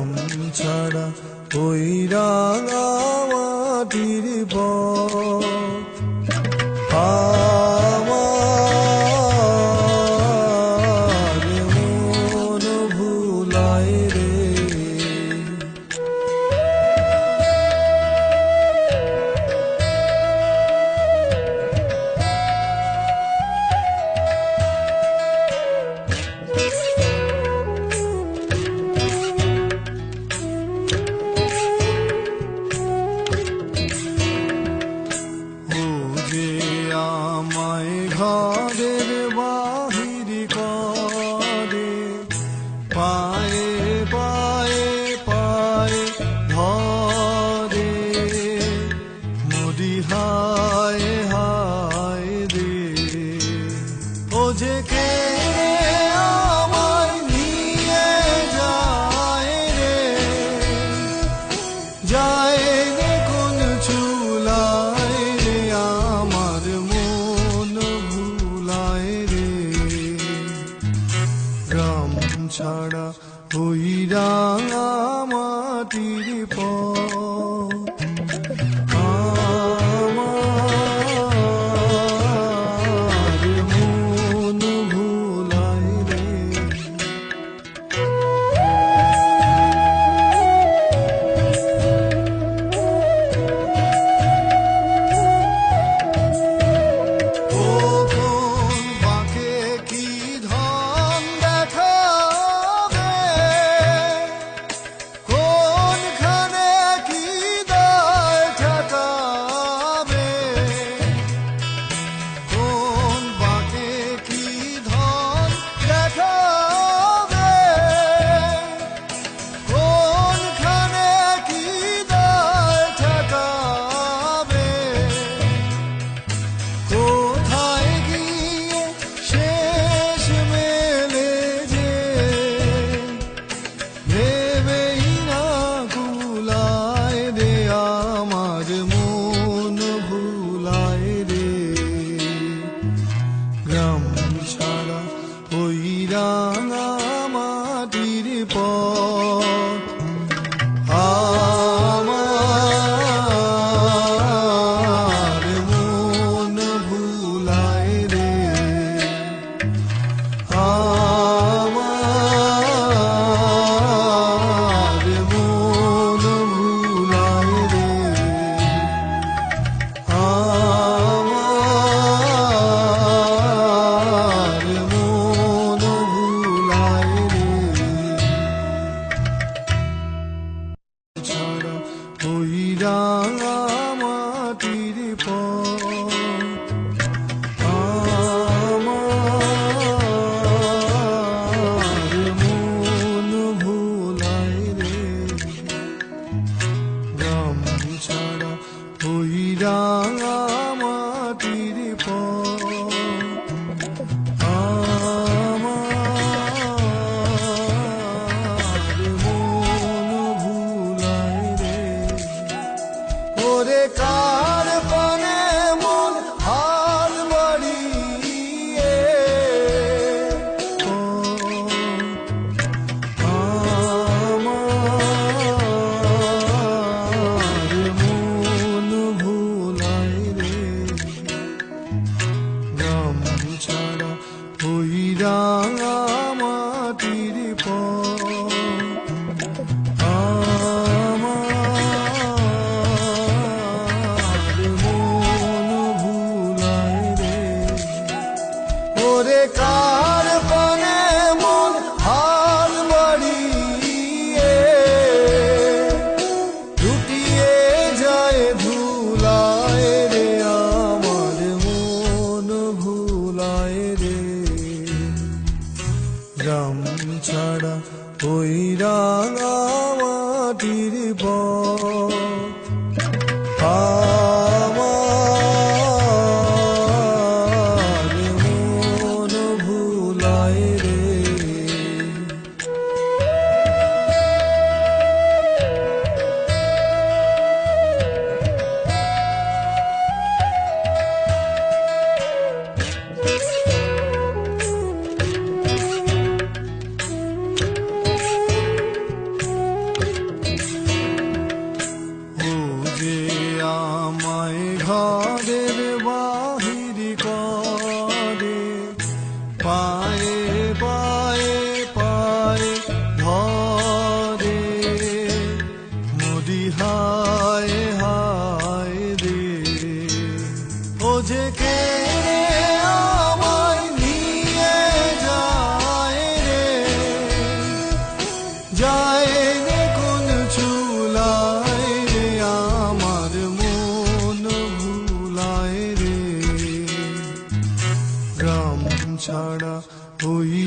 গ্রাম ছাড়া ওই রাঙা মাটির পথ আমার মন ভুলায় রে। আমায় ঘরের বাহির করে পায়ে পায়ে পায়ে ধরে মরি হায় হায় রে। ও যে কে আমায় নিয়ে যায় রে, যায় রে কোন চুলায় রে, আমার মন ভুলায় রে। গ্রাম ছাড়া ওই রাঙা মাটির পথ আমার মন ভুলায় রে। গ্রাম ছাড়া ওই রাঙা মাটির পথ আমার মন ভুলায় রে। আমার মন ভুলায় রে। ওই রাঙা মাটির পথ আমার মন ভুলায় রে। গ্রাম ছাড়া ওই রাঙা মাটির পথ ওরে কার পানে মন হাল বাড়িয়ে আমার মন ভুলায় রে। গ্রাম ছাড়া ওই রাঙা মাটির পথ ওরে কার পানে মন হাল বাড়িয়ে লুটিয়ে যায় ধুলায় রে, আমার মন ভুলায় রে। গ্রাম ছাড়া ওই রাঙা মাটির পথ হায় হায় রে ও যে কে রে আমায় নিয়ে যায় রে যায় রে কোন চুলায় রে আমার মন ভুলায় রে গ্রাম ছাড়া ওই